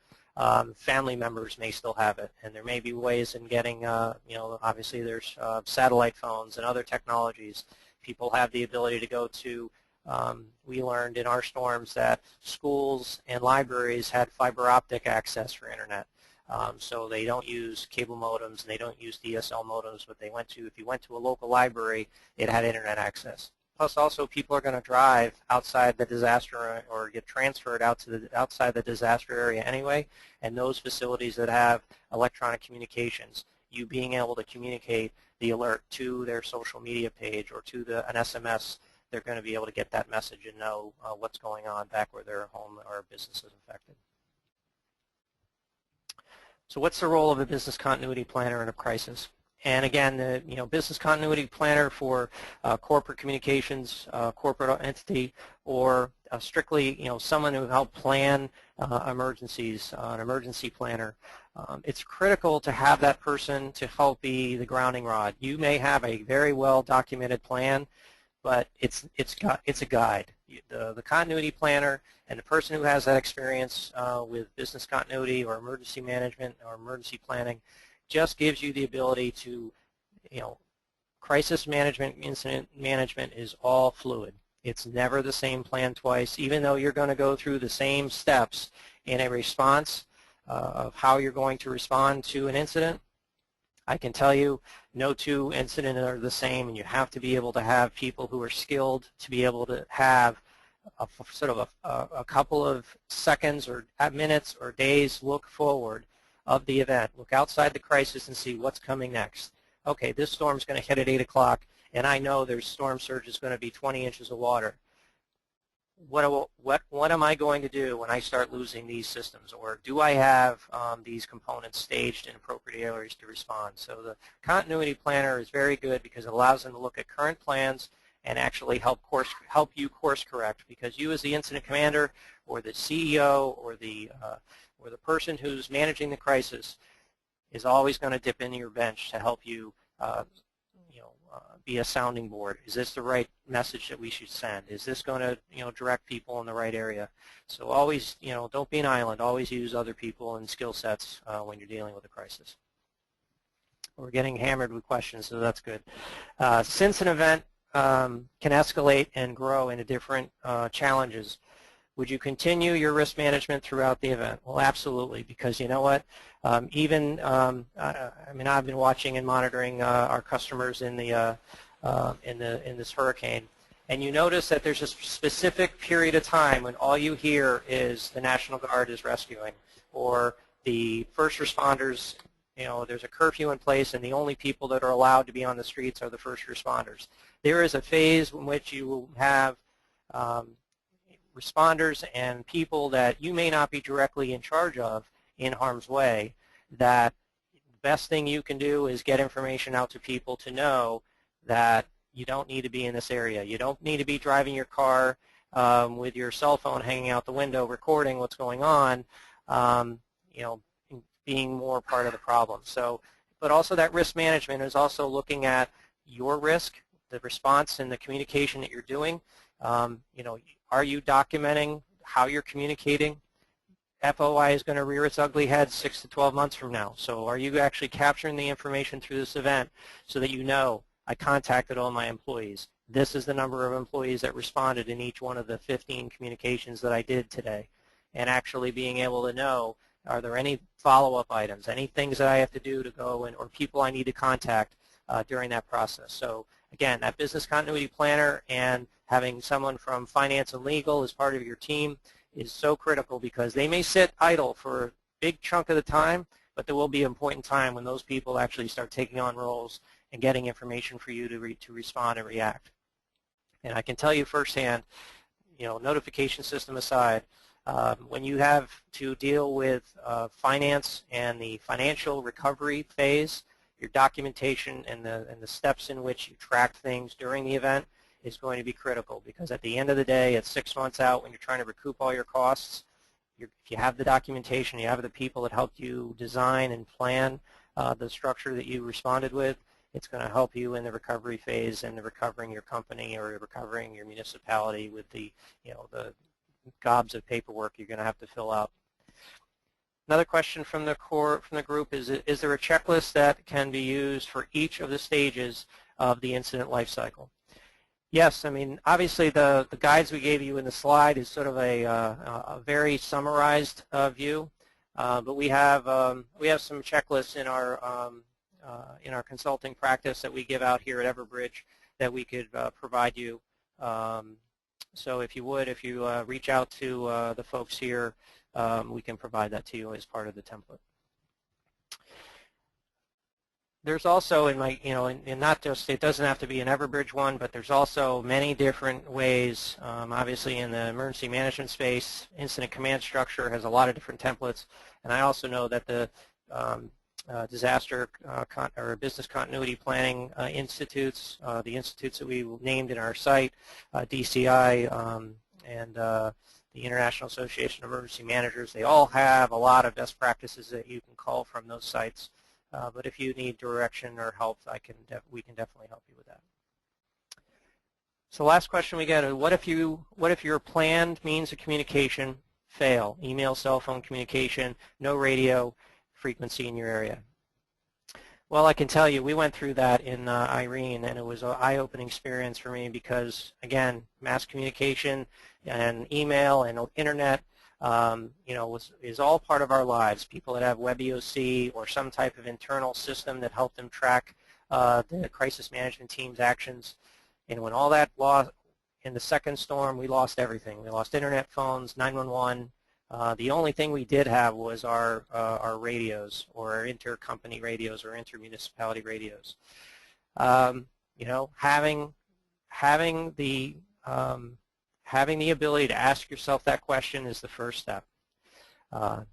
Family members may still have it, and there may be ways in getting, obviously there's satellite phones and other technologies. People have the ability to go to, we learned in our storms that schools and libraries had fiber optic access for internet. So they don't use cable modems and they don't use DSL modems, but if you went to a local library, it had internet access. Plus also people are going to drive outside the disaster or get transferred outside the disaster area anyway, and those facilities that have electronic communications, you being able to communicate the alert to their social media page or to an SMS, they're going to be able to get that message and know what's going on back where their home or business is affected. So what's the role of a business continuity planner in a crisis? And again, the business continuity planner for corporate communications, corporate entity, or strictly someone who helped plan emergencies, an emergency planner. It's critical to have that person to help be the grounding rod. You may have a very well documented plan, but it's a guide. The continuity planner and the person who has that experience with business continuity or emergency management or emergency planning just gives you the ability to, crisis management, incident management is all fluid. It's never the same plan twice, even though you're going to go through the same steps in a response of how you're going to respond to an incident. I can tell you no two incidents are the same, and you have to be able to have people who are skilled to be able to have a couple of seconds or minutes or days look forward of the event. Look outside the crisis and see what's coming next. Okay, this storm's going to hit at 8 o'clock, and I know there's storm surge is going to be 20 inches of water. What am I going to do when I start losing these systems? Or do I have these components staged in appropriate areas to respond? So the continuity planner is very good because it allows them to look at current plans and actually help you course correct, because you as the incident commander or the CEO or the person who's managing the crisis is always going to dip into your bench to help you be a sounding board. Is this the right message that we should send? Is this going to direct people in the right area? So always don't be an island. Always use other people and skill sets when you're dealing with a crisis. We're getting hammered with questions, so that's good. Since an event can escalate and grow into different challenges, would you continue your risk management throughout the event? Well, absolutely, because you know what? I mean, I've been watching and monitoring our customers in this hurricane, and you notice that there's a specific period of time when all you hear is the National Guard is rescuing, or the first responders. There's a curfew in place, and the only people that are allowed to be on the streets are the first responders. There is a phase in which you will have responders and people that you may not be directly in charge of in harm's way, that the best thing you can do is get information out to people to know that you don't need to be in this area. You don't need to be driving your car with your cell phone hanging out the window recording what's going on, being more part of the problem. So, but also that risk management is also looking at your risk, the response and the communication that you're doing. Are you documenting how you're communicating? FOI is going to rear its ugly head 6 to 12 months from now. So are you actually capturing the information through this event so that I contacted all my employees. This is the number of employees that responded in each one of the 15 communications that I did today. And actually being able to know, are there any follow-up items, any things that I have to do to go or people I need to contact during that process. So again, that business continuity planner and having someone from finance and legal as part of your team is so critical, because they may sit idle for a big chunk of the time, but there will be a point in time when those people actually start taking on roles and getting information for you to respond and react. And I can tell you firsthand, notification system aside, when you have to deal with finance and the financial recovery phase, your documentation and the steps in which you track things during the event is going to be critical, because at the end of the day, it's 6 months out when you're trying to recoup all your costs. If you have the documentation, you have the people that helped you design and plan the structure that you responded with, it's going to help you in the recovery phase and the recovering your company or recovering your municipality with the gobs of paperwork you're going to have to fill out. Another question from the group is there a checklist that can be used for each of the stages of the incident life cycle? Yes, I mean, obviously the guides we gave you in the slide is sort of a very summarized view, but we have some checklists in our consulting practice that we give out here at Everbridge that we could provide you. So if you reach out to the folks here, we can provide that to you as part of the template. There's also and not just, it doesn't have to be an Everbridge one, but there's also many different ways. Obviously in the emergency management space, incident command structure has a lot of different templates, and I also know that the disaster or business continuity planning institutes, the institutes that we named in our site, DCI and the International Association of Emergency Managers, they all have a lot of best practices that you can call from those sites. But if you need direction or help, we can definitely help you with that. So last question we get is, what if your planned means of communication fail? Email, cell phone communication, no radio frequency in your area. Well, I can tell you, we went through that in Irene, and it was an eye-opening experience for me because, again, mass communication and email and internet, is all part of our lives. People that have WebEOC or some type of internal system that help them track the crisis management team's actions, and when all that lost in the second storm, we lost everything. We lost internet, phones, 911. The only thing we did have was our radios, or our intercompany radios, or intermunicipality radios. Having the ability to ask yourself that question is the first step.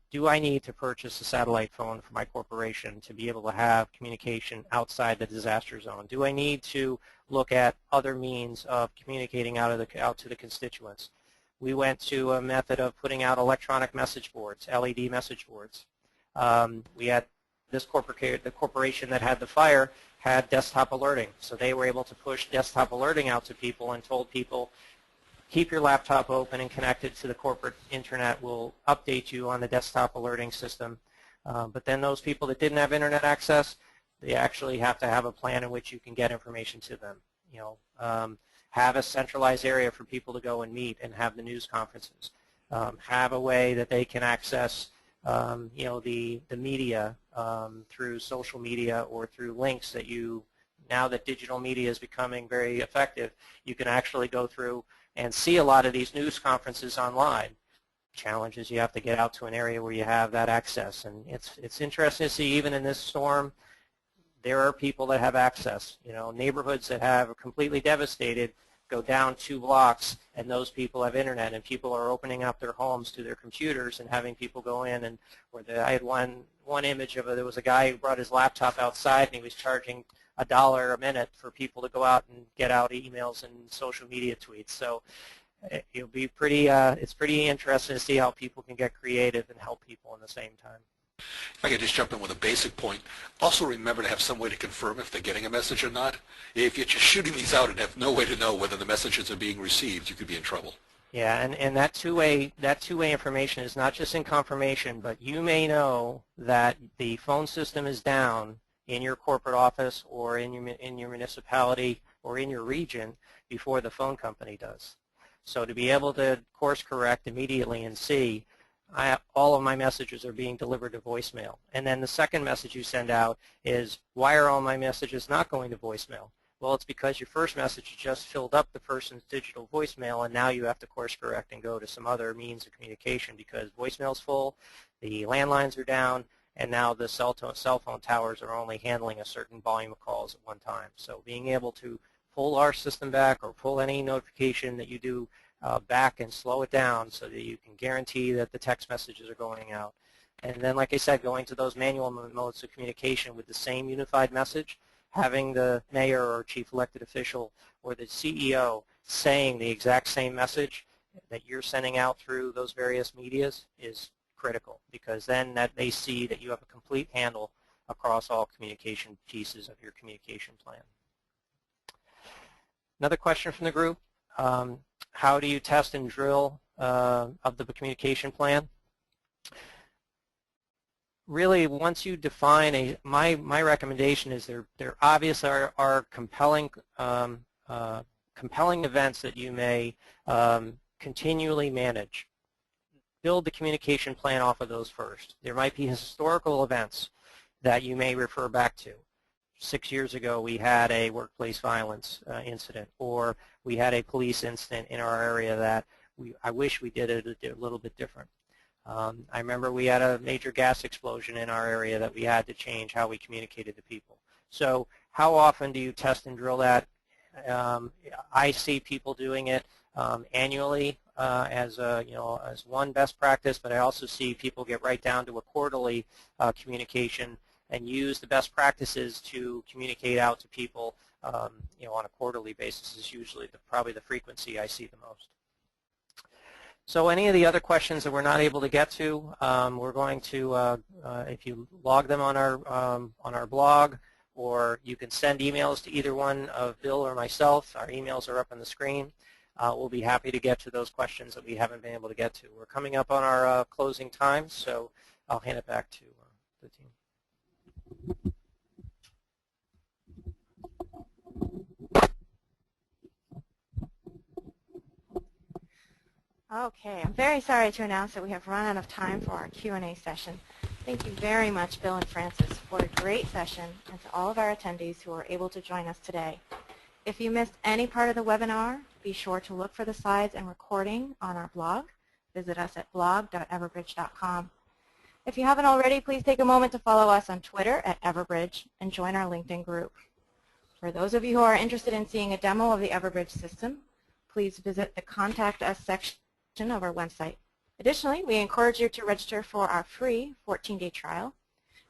Do I need to purchase a satellite phone for my corporation to be able to have communication outside the disaster zone? Do I need to look at other means of communicating out to the constituents? We went to a method of putting out electronic message boards, LED message boards. We had the corporation that had the fire had desktop alerting, so they were able to push desktop alerting out to people and told people, keep your laptop open and connected to the corporate internet. We'll update you on the desktop alerting system. But then those people that didn't have internet access, they actually have to have a plan in which you can get information to them. Have a centralized area for people to go and meet and have the news conferences. Have a way that they can access the media through social media or through links that now that digital media is becoming very effective, you can actually go through and see a lot of these news conferences online. Challenge is you have to get out to an area where you have that access, and it's interesting to see even in this storm, there are people that have access. Neighborhoods that have completely devastated go down 2 blocks, and those people have internet, and people are opening up their homes to their computers and having people go in. And I had one image of it. There was a guy who brought his laptop outside, and he was charging $1 a minute for people to go out and get out emails and social media tweets. So it'll be it's pretty interesting to see how people can get creative and help people in the same time. If I could just jump in with a basic point, also remember to have some way to confirm if they're getting a message or not. If you're just shooting these out and have no way to know whether the messages are being received, you could be in trouble. Yeah, and that two-way information is not just in confirmation, but you may know that the phone system is down in your corporate office or in your municipality or in your region before the phone company does. So to be able to course correct immediately and see all of my messages are being delivered to voicemail. And then the second message you send out is, why are all my messages not going to voicemail? Well, it's because your first message just filled up the person's digital voicemail, and now you have to course correct and go to some other means of communication because voicemail's full, the landlines are down, and now the cell phone towers are only handling a certain volume of calls at one time. So being able to pull our system back or pull any notification that you do back and slow it down so that you can guarantee that the text messages are going out. And then, like I said, going to those manual modes of communication with the same unified message, having the mayor or chief elected official or the CEO saying the exact same message that you're sending out through those various medias is critical, because then that they see that you have a complete handle across all communication pieces of your communication plan. Another question from the group. How do you test and drill of the communication plan? Really, once you define my recommendation is there obviously are compelling events that you may continually manage. Build the communication plan off of those first. There might be historical events that you may refer back to. 6 years ago, we had a workplace violence incident, or we had a police incident in our area that I wish we did it a little bit different. I remember we had a major gas explosion in our area that we had to change how we communicated to people. So how often do you test and drill that? I see people doing it annually as one best practice, but I also see people get right down to a quarterly communication and use the best practices to communicate out to people on a quarterly basis is usually probably the frequency I see the most. So any of the other questions that we're not able to get to, we're going to, if you log them on our blog, or you can send emails to either one of Bill or myself. Our emails are up on the screen. We'll be happy to get to those questions that we haven't been able to get to. We're coming up on our closing time, so I'll hand it back to the team. Okay, I'm very sorry to announce that we have run out of time for our Q&A session. Thank you very much, Bill and Francis, for a great session, and to all of our attendees who were able to join us today. If you missed any part of the webinar, be sure to look for the slides and recording on our blog. Visit us at blog.everbridge.com. If you haven't already, please take a moment to follow us on Twitter at Everbridge and join our LinkedIn group. For those of you who are interested in seeing a demo of the Everbridge system, please visit the Contact Us section of our website. Additionally, we encourage you to register for our free 14-day trial,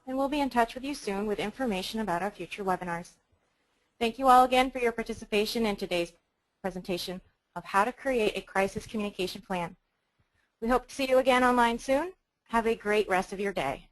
and we'll be in touch with you soon with information about our future webinars. Thank you all again for your participation in today's presentation of how to create a crisis communication plan. We hope to see you again online soon. Have a great rest of your day.